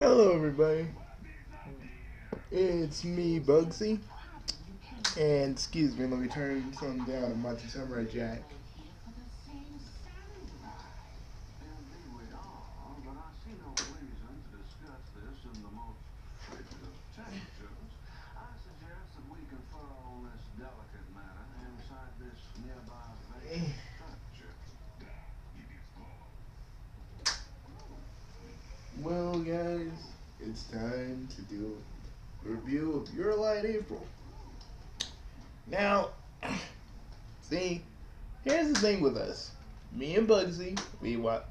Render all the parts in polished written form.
Hello, everybody. It's me, Bugsy. And excuse me, let me turn something down on my Samurai Jack. Well, guys, it's time to do a review of Your Lie in April. Now, see, here's the thing with us. Me and Bugsy, we watch.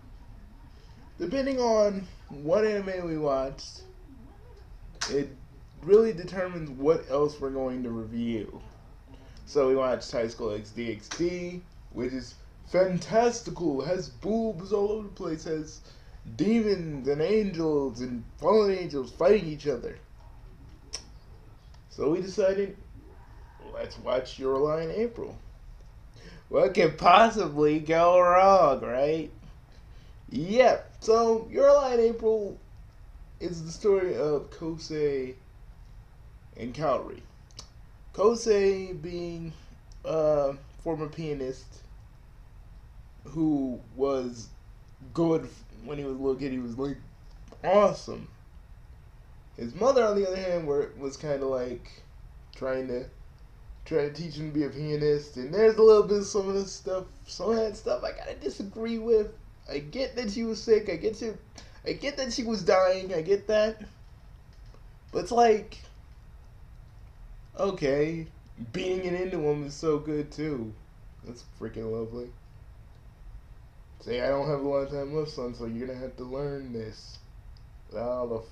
Depending on what anime we watched, it really determines what else we're going to review. So we watched High School XDXD, which is fantastical, has boobs all over the place, has demons and angels and fallen angels fighting each other. So we decided, let's watch Your Lie in April. What could possibly go wrong, right? Yep. So Your Lie in April is the story of Kosei and Kaori. Kosei being a former pianist who was good when he was a little kid. He was like awesome. His mother, on the other hand, was kind of like trying to teach him to be a pianist. And there's a little bit of some of this stuff, some of that stuff I gotta disagree with. I get that she was sick. I get that she was dying. I get that. But it's like, okay, beating it into him is so good too. That's freaking lovely. Say, I don't have a lot of time left, son, so you're gonna have to learn this. All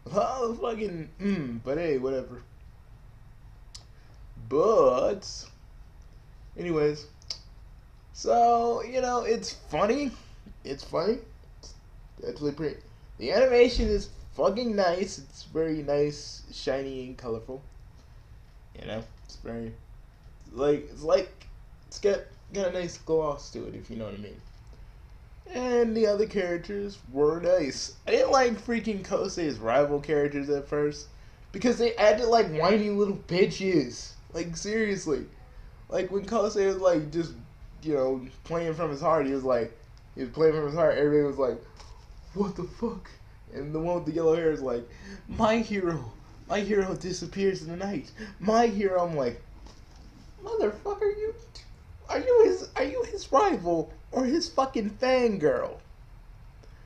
the fucking, but hey, whatever. But, anyways, so, it's funny. It's funny. It's actually pretty. The animation is fucking nice. It's very nice, shiny, and colorful. It's very, it's got a nice gloss to it, if you know what I mean. And the other characters were nice. I didn't like freaking Kosei's rival characters at first because they acted like whiny little bitches. Like, seriously. Like, when Kosei was, like, just, playing from his heart, he was playing from his heart. Everybody was like, what the fuck? And the one with the yellow hair is like, my hero disappears in the night. My hero, I'm like, motherfucker, are you his rival or his fucking fangirl?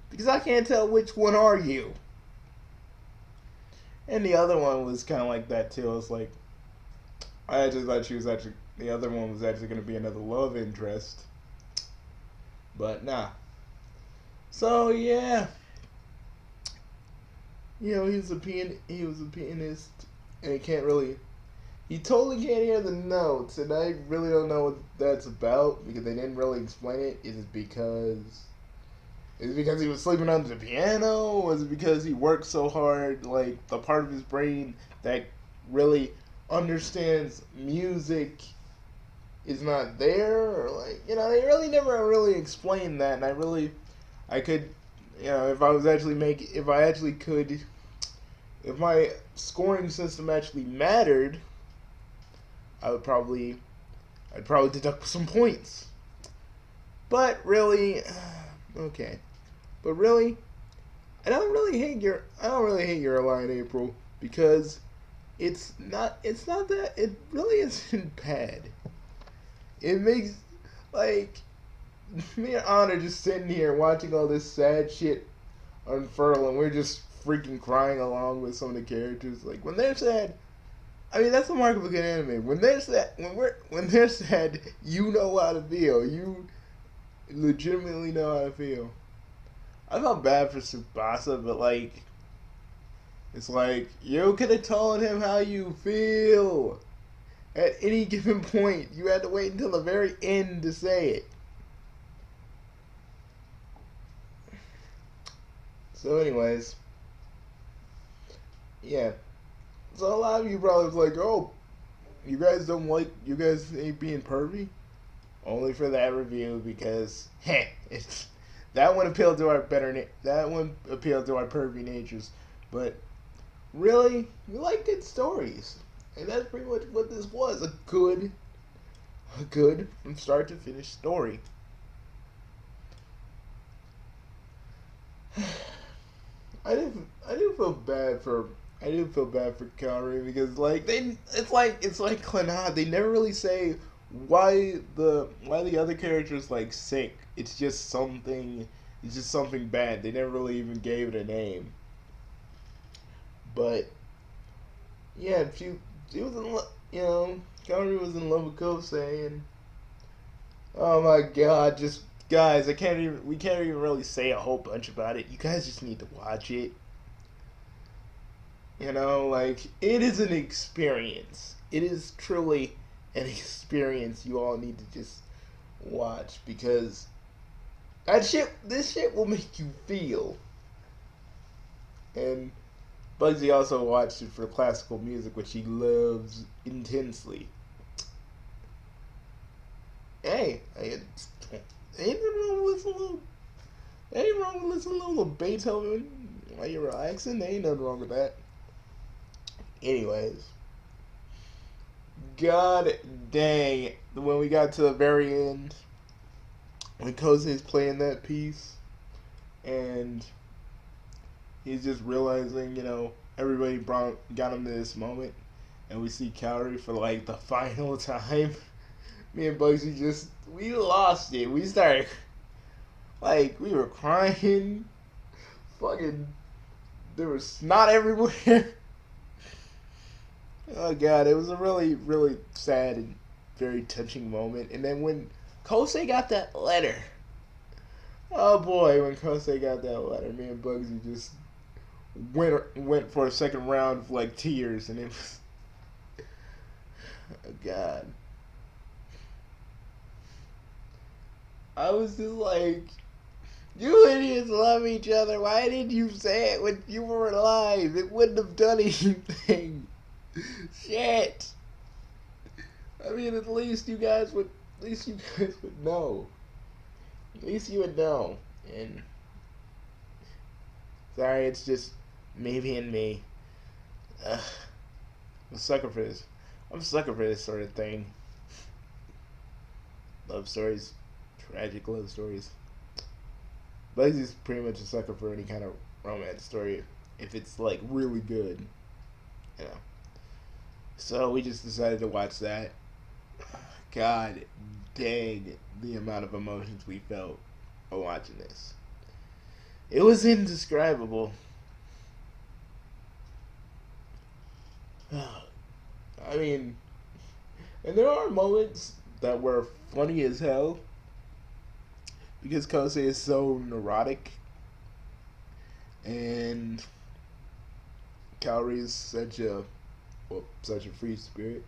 Because I can't tell which one are you. And the other one was kind of like that too. I was like, I actually thought the other one was actually going to be another love interest, but nah. So yeah, he was a pianist, and he totally can't hear the notes, and I really don't know what that's about because they didn't really explain it. Is it because he was sleeping under the piano? Was it because he worked so hard, like the part of his brain that really understands music is not there? Or they really never really explained that, and I could, if I actually could, if my scoring system actually mattered, I'd probably deduct some points. But really, okay. But really, I don't really hate Your Lie in April because it's not that it really isn't bad. It makes like me and Honor just sitting here watching all this sad shit unfurl, and we're just freaking crying along with some of the characters. Like when they're sad, I mean that's the mark of a good anime. When they're sad, you know how to feel. You legitimately know how to feel. I felt bad for Tsubasa, but it's like you could have told him how you feel at any given point. You had to wait until the very end to say it. So, anyways, yeah. So a lot of you probably was like, "Oh, you guys ain't being pervy." Only for that review because, heh, it's that one appealed to our that one appealed to our pervy natures, but really, we like good stories, and that's pretty much what this was, a good from start to finish story. I do feel bad for I do feel bad for Kaori because like it's like Clannad. They never really say why the other characters like sick. It's just something bad. They never really even gave it a name. But yeah, she was you know, Kaori was in love with Kosei, and oh my god, just guys, we can't even really say a whole bunch about it. You guys just need to watch it. You know, like it is an experience. It is truly an experience you all need to just watch because this shit will make you feel. And Bugsy also watched it for classical music, which he loves intensely. Hey, ain't nothing wrong with listening to ain't wrong with listening to a little Beethoven while you're relaxing. There ain't nothing wrong with that. Anyways, god dang, when we got to the very end, when Kosei's playing that piece, and he's just realizing, you know, everybody got him to this moment, and we see Kaori for like the final time. Me and Bugsy we lost it. We started, like, we were crying. Fucking, there was snot everywhere. Oh god, it was a really, really sad and very touching moment. And then when Kosei got that letter, oh boy, when Kosei got that letter, me and Bugsy just went for a second round of like tears, and it was, oh god, I was just like, you idiots love each other. Why didn't you say it when you were alive? It wouldn't have done anything. Shit. I mean, at least you guys would know. At least you would know. And sorry, it's just me being me. Ugh. I'm a sucker for this. I'm a sucker for this sort of thing. Love stories, tragic love stories. Bugsy's pretty much a sucker for any kind of romance story if it's like really good, you know. So we just decided to watch that. God dang the amount of emotions we felt while watching this. It was indescribable. I mean, and there are moments that were funny as hell because Kosei is so neurotic and Kaori is such a free spirit.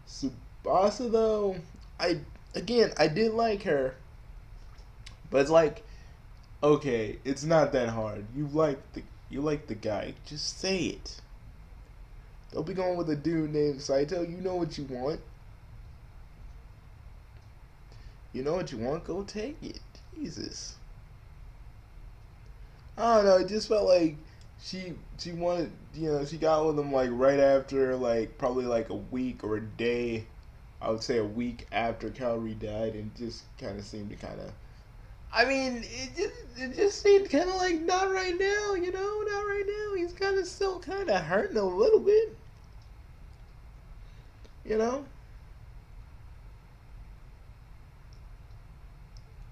Tsubasa though, I did like her, but it's like, okay, it's not that hard. You like the guy, just say it. Don't be going with a dude named Saito. You know what you want. You know what you want. Go take it. Jesus. I don't know. It just felt like she wanted, you know, she got with him like right after, like probably like a week or a day. I would say a week after Kaori died, and just kind of seemed to kind of. I mean, it just seemed kind of like not right now, you know, not right now. He's kind of still kind of hurting a little bit, you know.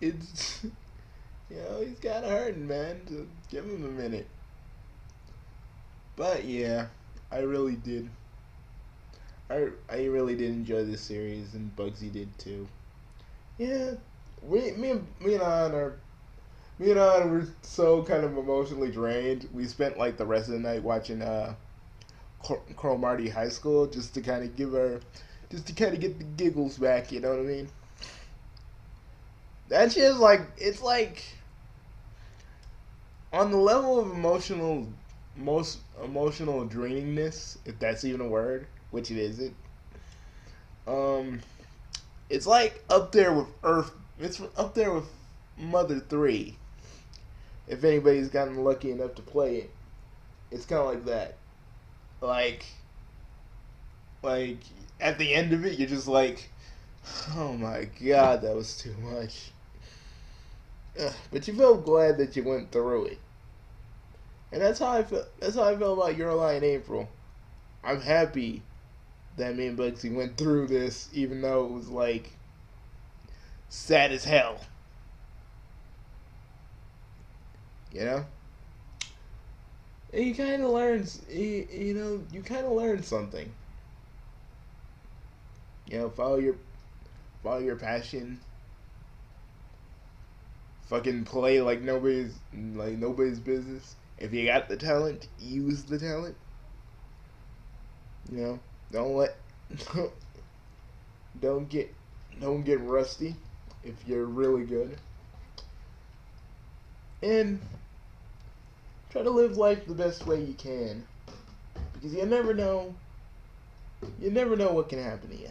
It's you know he's kind of hurting, man. So give him a minute. But yeah, I really did. I really did enjoy this series, and Bugsy did too. Yeah, me and Ann are me and Ann were so kind of emotionally drained. We spent like the rest of the night watching Cromartie High School just to kind of get the giggles back. You know what I mean? That shit is like it's like on the level of most emotional drainingness, if that's even a word, which it isn't. Um, it's like up there with Earth. It's up there with Mother 3. if anybody's gotten lucky enough to play it, it's kind of like that. Like, like at the end of it, you're just like, oh my god, that was too much. But you feel glad that you went through it, and that's how I feel. That's how I feel about Your Lie in April. I'm happy that me and Bugsy went through this, even though it was like sad as hell. You know, and you kind of learn. You kind of learn something. You know, follow your passion. Fucking play like nobody's business. If you got the talent, use the talent. You know, don't let don't get don't get rusty if you're really good. And try to live life the best way you can. Because you never know what can happen to you.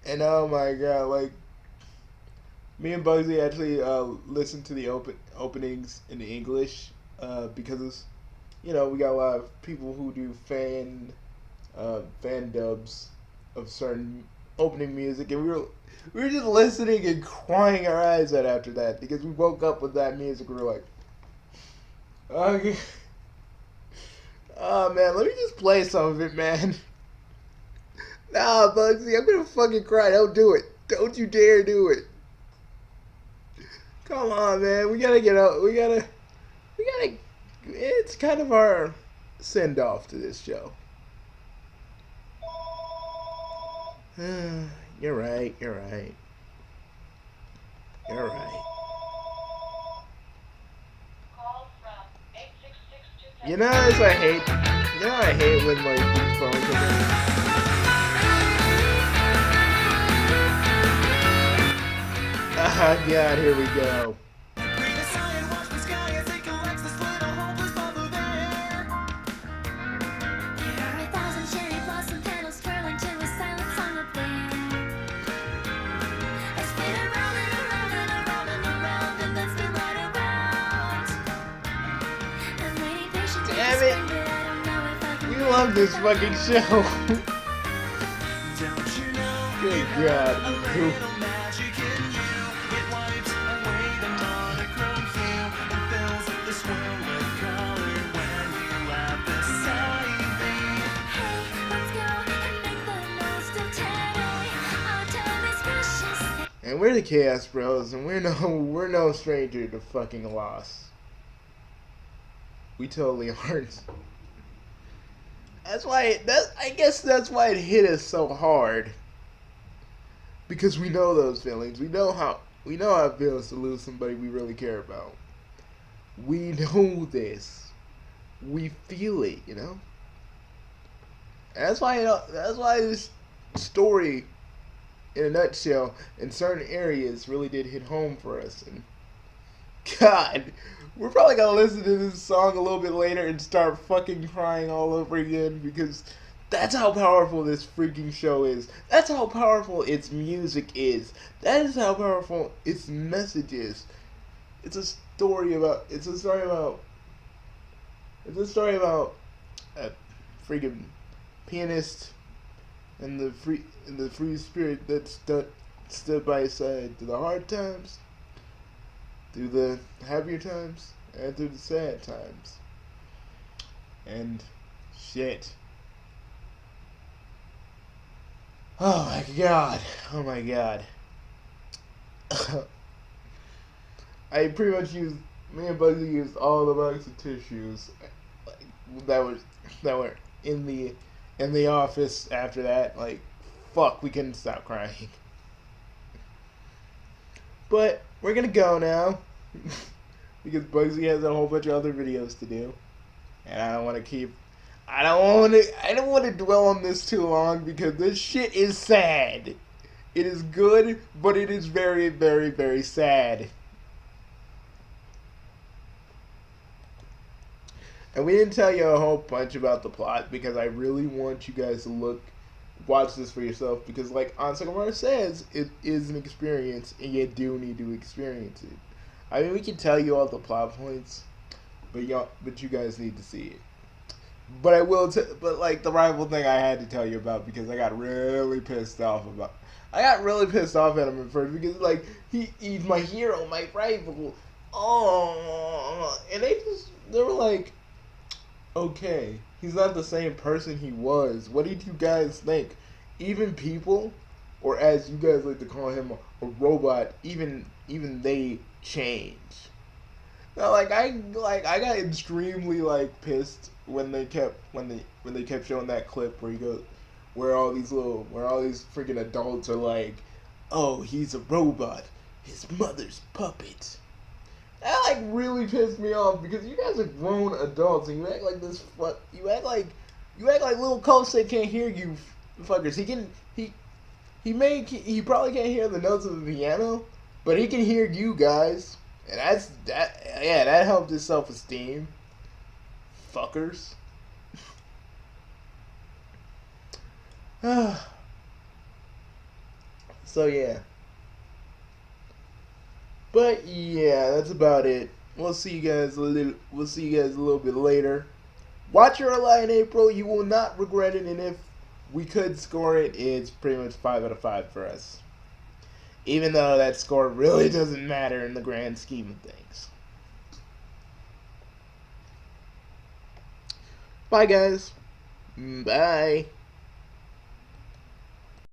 And oh my god, like me and Bugsy actually listened to the openings in English because we got a lot of people who do fan dubs of certain opening music, and we were just listening and crying our eyes out after that because we woke up with that music. We were like, okay, oh man, let me just play some of it, man. Nah, Bugsy, I'm gonna fucking cry. Don't do it. Don't you dare do it. Come on, man. We gotta get out. We gotta. It's kind of our send off to this show. You're right. You're right. You're right. I hate. I hate when like these phones are ah, God, here we go. Damn it! We love this fucking show. Good God. And we're the Chaos Bros, and we're no stranger to fucking loss. We totally aren't. I guess that's why it hit us so hard. Because we know those feelings. We know how it feels to lose somebody we really care about. We know this. We feel it, you know? And that's why this story, in a nutshell, in certain areas really did hit home for us. And God, we're probably gonna listen to this song a little bit later and start fucking crying all over again because that's how powerful this freaking show is. That's how powerful its music is. That is how powerful its message is. It's a story about a freaking pianist and the free spirit that stood by his side through the hard times, through the happier times, and through the sad times. And shit. Oh my god. Oh my god. I pretty much me and Bugsy used all the box of tissues that were in the office after that. Like, fuck, we couldn't stop crying. But we're gonna go now because Bugsy has a whole bunch of other videos to do, and I don't want to dwell on this too long because this shit is sad. It is good, but it is very, very, very sad. And we didn't tell you a whole bunch about the plot because I really want you guys to look watch this for yourself because, like Ansagomar says, it is an experience, and you do need to experience it. I mean, we can tell you all the plot points, but you guys need to see it. But I will. But like the rival thing, I had to tell you about because I got really pissed off about. I got really pissed off at him at first because like he's my hero, my rival. Oh, and they were like, okay, he's not the same person he was. What did you guys think? Even people, or as you guys like to call him, a robot. Even they change. Now, I got extremely like pissed when they kept showing that clip where he goes where all these freaking adults are like, oh, he's a robot, his mother's puppet. That like really pissed me off because you guys are grown adults and you act like this. You act like little Kosei can't hear you, fuckers. He probably can't hear the notes of the piano, but he can hear you guys, and that helped his self esteem, fuckers. So yeah. But yeah, that's about it. We'll see you guys a little bit later. Watch your ally in April. You will not regret it, and if we could score it, it's pretty much 5 out of 5 for us. Even though that score really doesn't matter in the grand scheme of things. Bye guys. Bye.